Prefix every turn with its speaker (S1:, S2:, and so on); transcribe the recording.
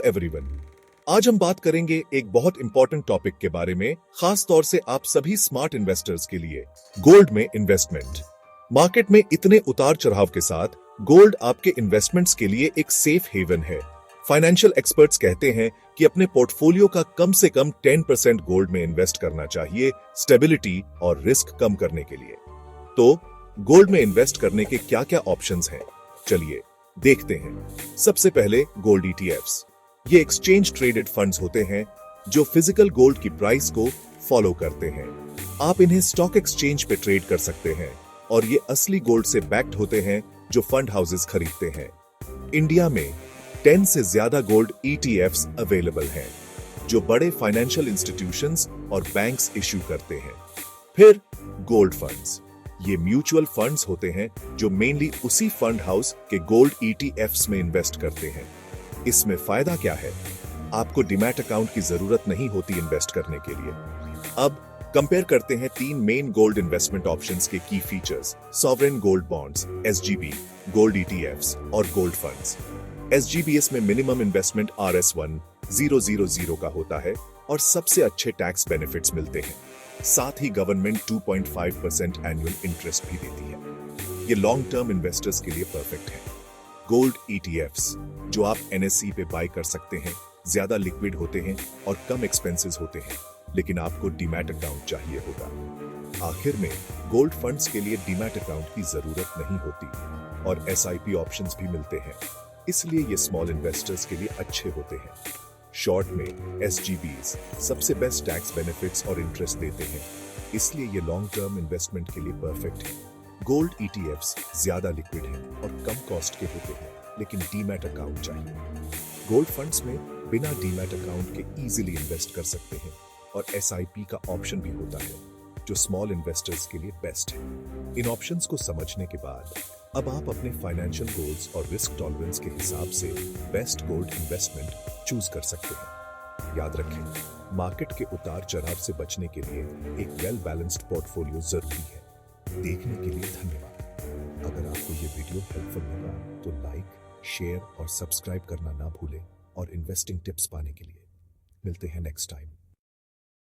S1: Everyone, आज हम बात करेंगे एक बहुत इंपॉर्टेंट टॉपिक के बारे में, खास तौर से आप सभी स्मार्ट इन्वेस्टर्स के लिए, गोल्ड में इन्वेस्टमेंट। मार्केट में इतने उतार चढ़ाव के साथ गोल्ड आपके इन्वेस्टमेंट्स के लिए एक सेफ हेवन है। फाइनेंशियल एक्सपर्ट्स कहते हैं कि अपने पोर्टफोलियो का कम से कम 10% गोल्ड में इन्वेस्ट करना चाहिए, स्टेबिलिटी और रिस्क कम करने के लिए। तो गोल्ड में इन्वेस्ट करने के क्या क्या ऑप्शंस हैं, चलिए देखते हैं। सबसे पहले गोल्ड ईटीएफ्स। ये एक्सचेंज ट्रेडेड फंड्स होते हैं जो फिजिकल गोल्ड की प्राइस को फॉलो करते हैं। आप इन्हें स्टॉक एक्सचेंज पे ट्रेड कर सकते हैं और ये असली गोल्ड से बैक्ड होते हैं जो फंड हाउसेस खरीदते हैं। इंडिया में 10 से ज्यादा गोल्ड ईटीएफ्स अवेलेबल हैं जो बड़े फाइनेंशियल इंस्टीट्यूशंस और बैंक्स इश्यू करते हैं। फिर गोल्ड फंड्स। ये म्यूचुअल फंड्स होते हैं जो मेनली उसी फंड हाउस के गोल्ड ईटीएफ्स में इन्वेस्ट करते हैं। इसमें फायदा क्या है? आपको डीमैट अकाउंट की जरूरत नहीं होती इन्वेस्ट करने के लिए। अब कंपेयर करते हैं 3 मेन गोल्ड इन्वेस्टमेंट ऑप्शंस के की features: sovereign gold bonds SGB, gold ETFs और गोल्ड फंड्स। एसजीबीएस में मिनिमम इन्वेस्टमेंट RS1000 का होता है और सबसे अच्छे टैक्स बेनिफिट्स मिलते हैं। साथ ही गवर्नमेंट 2.5% एनुअल इंटरेस्ट भी देती है। ये लॉन्ग टर्म इन्वेस्टर्स के लिए परफेक्ट है। गोल्ड ईटीएफ्स जो आप एनएसई पे बाय कर सकते हैं, ज्यादा लिक्विड होते हैं और कम एक्सपेंसेस होते हैं, लेकिन आपको डीमैट अकाउंट चाहिए होगा। आखिर में गोल्ड फंड्स के लिए डीमैट अकाउंट की जरूरत नहीं होती और एसआईपी ऑप्शंस भी मिलते हैं, इसलिए ये स्मॉल इन्वेस्टर्स के लिए अच्छे होते हैं। शॉर्ट में एसजीबीज सबसे बेस्ट टैक्स बेनिफिट्स और इंटरेस्ट देते हैं, इसलिए ये लॉन्ग टर्म इन्वेस्टमेंट के लिए परफेक्ट है। गोल्ड ईटीएफ्स ज्यादा लिक्विड हैं और कम कॉस्ट के होते हैं, लेकिन डीमैट अकाउंट चाहिए। गोल्ड फंड्स में बिना डीमैट अकाउंट के इजीली इन्वेस्ट कर सकते हैं और एसआईपी का ऑप्शन भी होता है जो स्मॉल इन्वेस्टर्स के लिए बेस्ट है। इन ऑप्शंस को समझने के बाद अब आप अपने फाइनेंशियल गोल्स और रिस्क टॉलरेंस के हिसाब से बेस्ट गोल्ड इन्वेस्टमेंट चूज कर सकते हैं। याद रखें, मार्केट के उतार चढ़ाव से बचने के लिए एक वेल बैलेंस्ड पोर्टफोलियो जरूरी है। देखने के लिए धन्यवाद। अगर आपको ये वीडियो हेल्पफुल लगा तो लाइक, शेयर और सब्सक्राइब करना ना भूलें और इन्वेस्टिंग टिप्स पाने के लिए मिलते हैं नेक्स्ट टाइम।